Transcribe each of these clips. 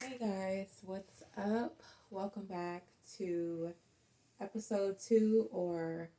Hey guys, what's up? Welcome back to episode 2 or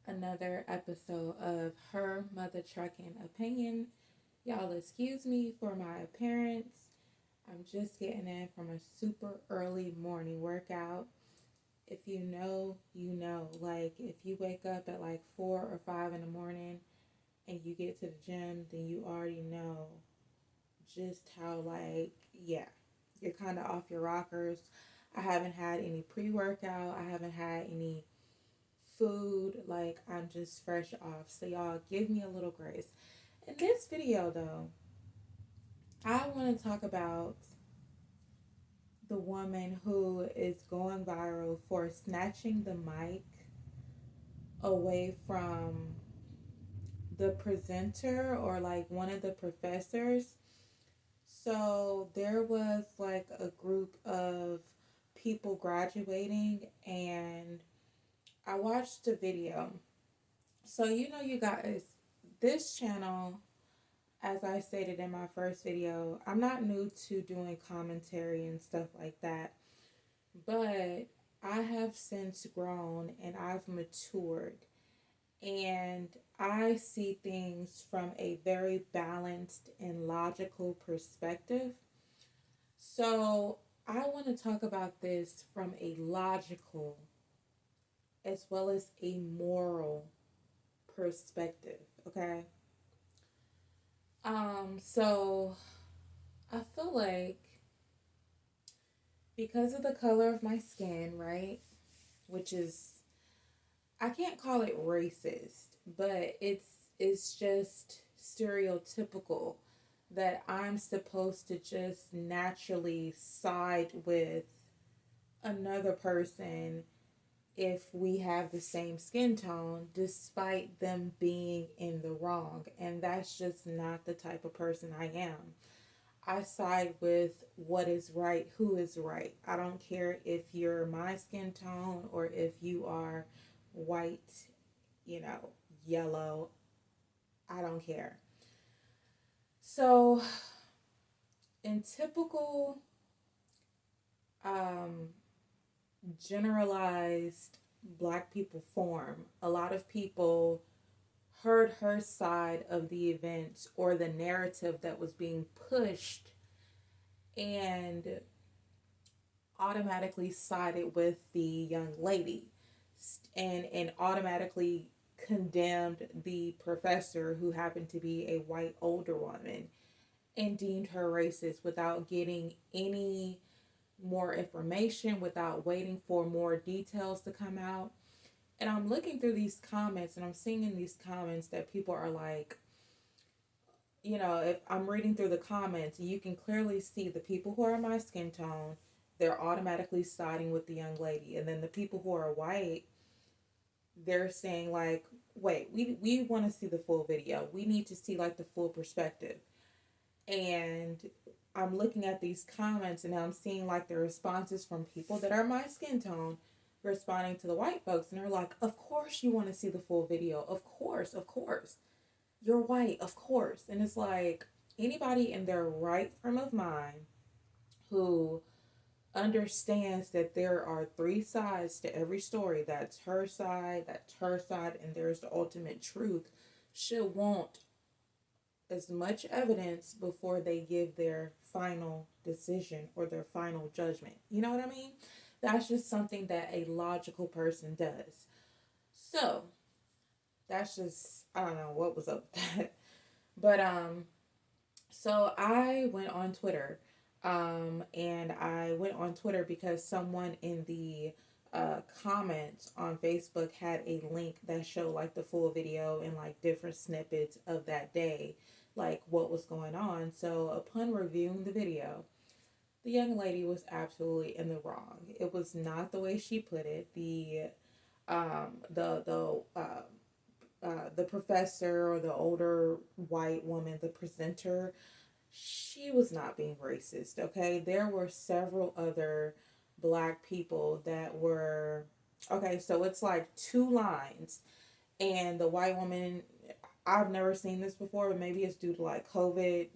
another episode of Her Mother Trucking Opinion. Y'all, excuse me for my appearance. I'm just getting in from a super early morning workout. If you know, you know. Like, if you wake up at like 4 or 5 in the morning and you get to the gym, then you already know just how, yeah, you're kind of off your rockers. I haven't had any pre workout, I haven't had any food. Like, I'm just fresh off. So, y'all, give me a little grace. In this video, though, I want to talk about the woman who is going viral for snatching the mic away from the presenter or like one of the professors. So there was like a group of people graduating, and I watched the video. So, you guys, this channel, as I stated in my first video, I'm not new to doing commentary and stuff like that, but I have since grown and I've matured, and I see things from a very balanced and logical perspective. So, I want to talk about this from a logical as well as a moral perspective, okay? So I feel like because of the color of my skin, right? Which is, I can't call it racist, but it's just stereotypical that I'm supposed to just naturally side with another person if we have the same skin tone, despite them being in the wrong. And that's just not the type of person I am. I side with what is right, who is right. I don't care if you're my skin tone or if you are white, you know, yellow. I don't care. So, in typical um, generalized black people form, a lot of people heard her side of the events or the narrative that was being pushed and automatically sided with the young lady and automatically condemned the professor who happened to be a white older woman and deemed her racist without getting any more information, without waiting for more details to come out. And I'm looking through these comments and I'm seeing in these comments that people are like, if I'm reading through the comments, you can clearly see the people who are my skin tone, they're automatically siding with the young lady. And then the people who are white, they're saying like, wait, we want to see the full video. We need to see like the full perspective. And I'm looking at these comments and I'm seeing like the responses from people that are my skin tone responding to the white folks. And they're like, of course you want to see the full video. Of course, of course. You're white, of course. And it's like anybody in their right frame of mind who understands that there are three sides to every story, that's her side, and there's the ultimate truth, should want as much evidence before they give their final decision or their final judgment. You know what I mean? That's just something that a logical person does. So, that's just, I don't know what was up with that. But so I went on Twitter, and I went on Twitter because someone in the comments on Facebook had a link that showed like the full video and like different snippets of that day, like what was going on. So upon reviewing the video, the young lady was absolutely in the wrong. It was not the way she put it. The professor or the older white woman, the presenter, she was not being racist, okay? There were several other black people that were, okay, so it's like two lines, and the white woman, I've never seen this before, but maybe it's due to like COVID.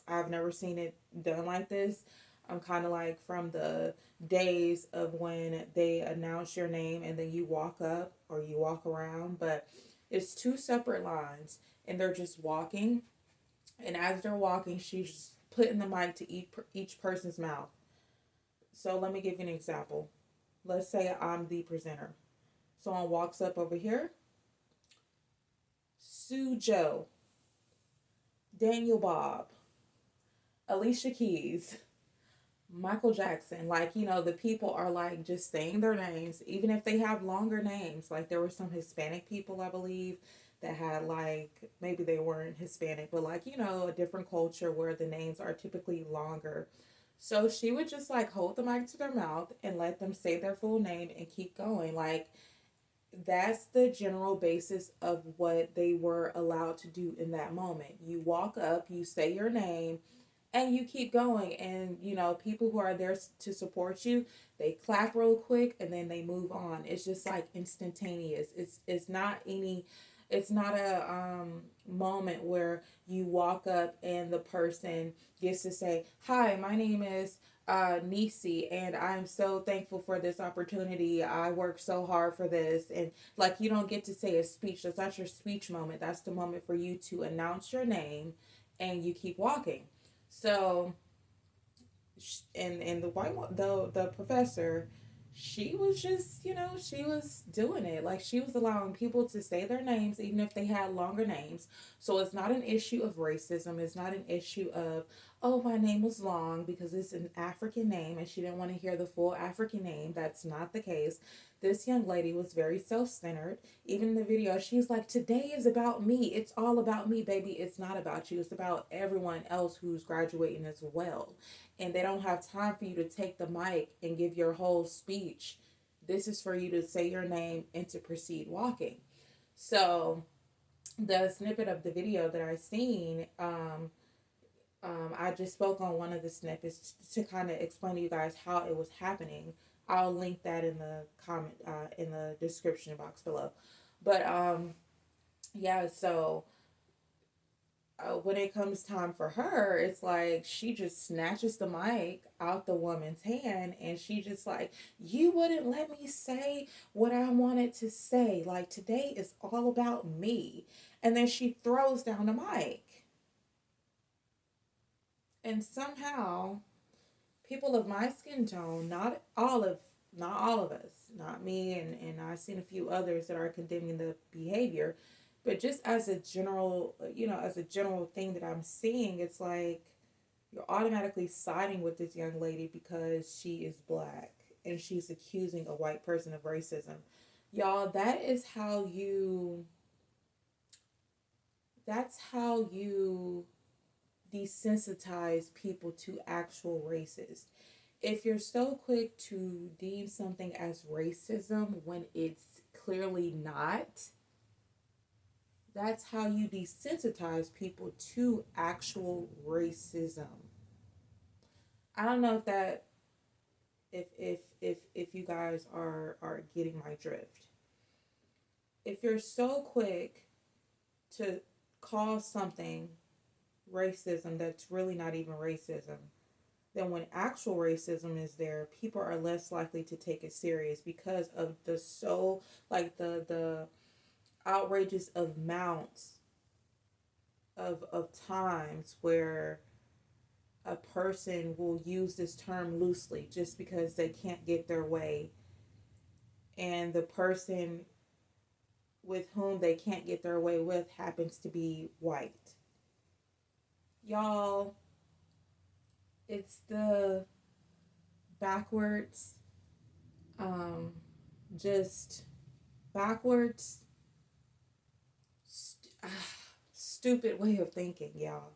I've never seen it done like this. I'm kind of like from the days of when they announce your name and then you walk up or you walk around, but it's two separate lines and they're just walking. And as they're walking, she's just putting the mic to each person's mouth. So let me give you an example. Let's say I'm the presenter. Someone walks up over here. Sue Joe, Daniel Bob, Alicia Keys, Michael Jackson. Like, the people are like just saying their names, even if they have longer names. Like, there were some Hispanic people, I believe, that had like, maybe they weren't Hispanic, but like, a different culture where the names are typically longer. So she would just like hold the mic to their mouth and let them say their full name and keep going. Like, that's the general basis of what they were allowed to do in that moment. You walk up, you say your name, and you keep going. And people who are there to support you, they clap real quick and then they move on. It's just like instantaneous. It's not any. It's not a moment where you walk up and the person gets to say, "Hi, my name is Nisi, and I'm so thankful for this opportunity. I worked so hard for this." And like, you don't get to say a speech. That's not your speech moment. That's the moment for you to announce your name and you keep walking. So, and the the professor, she was just, she was doing it. Like, she was allowing people to say their names even if they had longer names. So it's not an issue of racism. It's not an issue of, oh, my name was long because it's an African name and she didn't want to hear the full African name. That's not the case. This young lady was very self-centered. Even in the video, she was like, today is about me. It's all about me, baby. It's not about you. It's about everyone else who's graduating as well. And they don't have time for you to take the mic and give your whole speech. This is for you to say your name and to proceed walking. So the snippet of the video that I seen, I just spoke on one of the snippets to kind of explain to you guys how it was happening. I'll link that in the comment, in the description box below. But yeah, so when it comes time for her, it's like she just snatches the mic out the woman's hand and she just like, you wouldn't let me say what I wanted to say. Like, today is all about me. And then she throws down the mic. And somehow, people of my skin tone, not all of us, not me, and I've seen a few others that are condemning the behavior, but just as a general, as a general thing that I'm seeing, it's like you're automatically siding with this young lady because she is black and she's accusing a white person of racism. Y'all, that's how you desensitize people to actual racists. If you're so quick to deem something as racism when it's clearly not, that's how you desensitize people to actual racism. I don't know if you guys are getting my drift. If you're so quick to call something racism that's really not even racism, then when actual racism is there, people are less likely to take it serious because of the outrageous amounts of times where a person will use this term loosely just because they can't get their way, and the person with whom they can't get their way with happens to be white. Y'all, it's the backwards, um, just backwards, stupid way of thinking, y'all.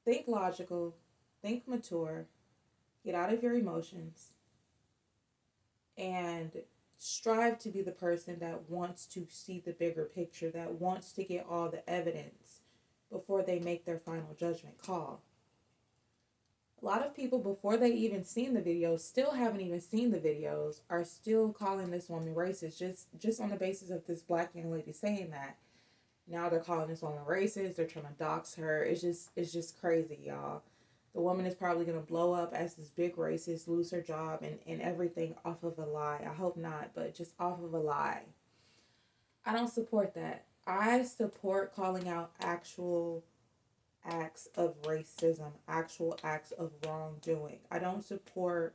Think logical, think mature, get out of your emotions, and strive to be the person that wants to see the bigger picture, that wants to get all the evidence before they make their final judgment call. A lot of people, before they even seen the videos, still haven't even seen the videos, are still calling this woman racist just on the basis of this black young lady saying that. Now they're calling this woman racist. They're trying to dox her. It's just crazy, y'all. The woman is probably going to blow up as this big racist, lose her job, and everything off of a lie. I hope not, but just off of a lie. I don't support that. I support calling out actual acts of racism, actual acts of wrongdoing. I don't support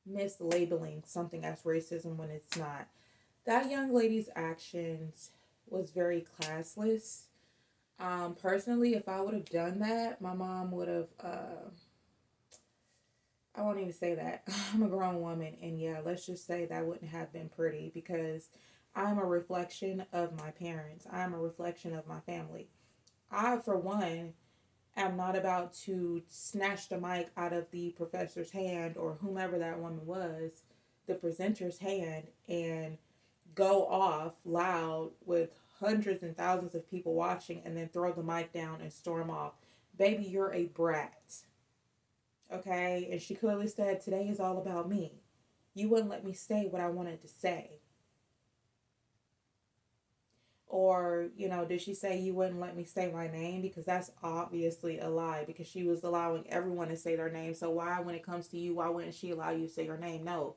mislabeling something as racism when it's not. That young lady's actions was very classless. Personally, if I would have done that, my mom would have. I won't even say that. I'm a grown woman, and yeah, let's just say that wouldn't have been pretty because I'm a reflection of my parents. I'm a reflection of my family. I, for one, am not about to snatch the mic out of the professor's hand or whomever that woman was, the presenter's hand, and go off loud with hundreds and thousands of people watching and then throw the mic down and storm off. Baby, you're a brat. Okay? And she clearly said, today is all about me. You wouldn't let me say what I wanted to say. Or, did she say you wouldn't let me say my name? Because that's obviously a lie because she was allowing everyone to say their name. So why, when it comes to you, why wouldn't she allow you to say your name? No.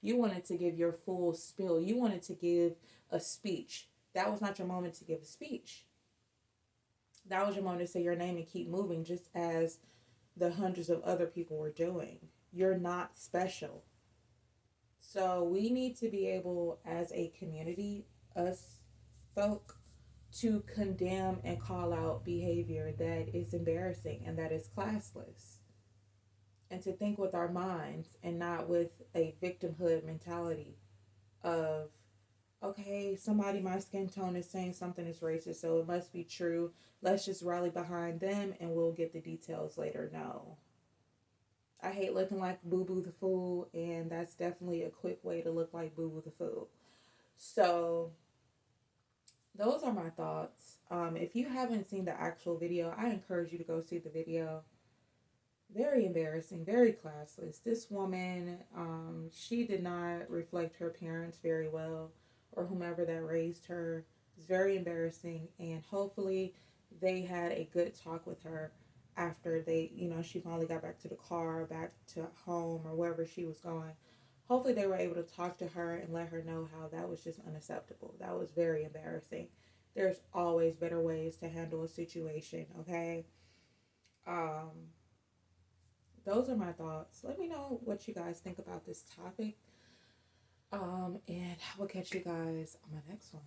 You wanted to give your full spill. You wanted to give a speech. That was not your moment to give a speech. That was your moment to say your name and keep moving, just as the hundreds of other people were doing. You're not special. So we need to be able, as a community, us folk, to condemn and call out behavior that is embarrassing and that is classless. And to think with our minds and not with a victimhood mentality of, okay, somebody my skin tone is saying something is racist, so it must be true. Let's just rally behind them and we'll get the details later. No. I hate looking like Boo Boo the Fool, and that's definitely a quick way to look like Boo Boo the Fool. So, those are my thoughts. If you haven't seen the actual video, I encourage you to go see the video. Very embarrassing, very classless. This woman, she did not reflect her parents very well or whomever that raised her. It's very embarrassing, and hopefully they had a good talk with her after she finally got back to the car, back to home, or wherever she was going. Hopefully they were able to talk to her and let her know how that was just unacceptable. That was very embarrassing. There's always better ways to handle a situation, okay? Um, those are my thoughts. Let me know what you guys think about this topic. And I will catch you guys on my next one.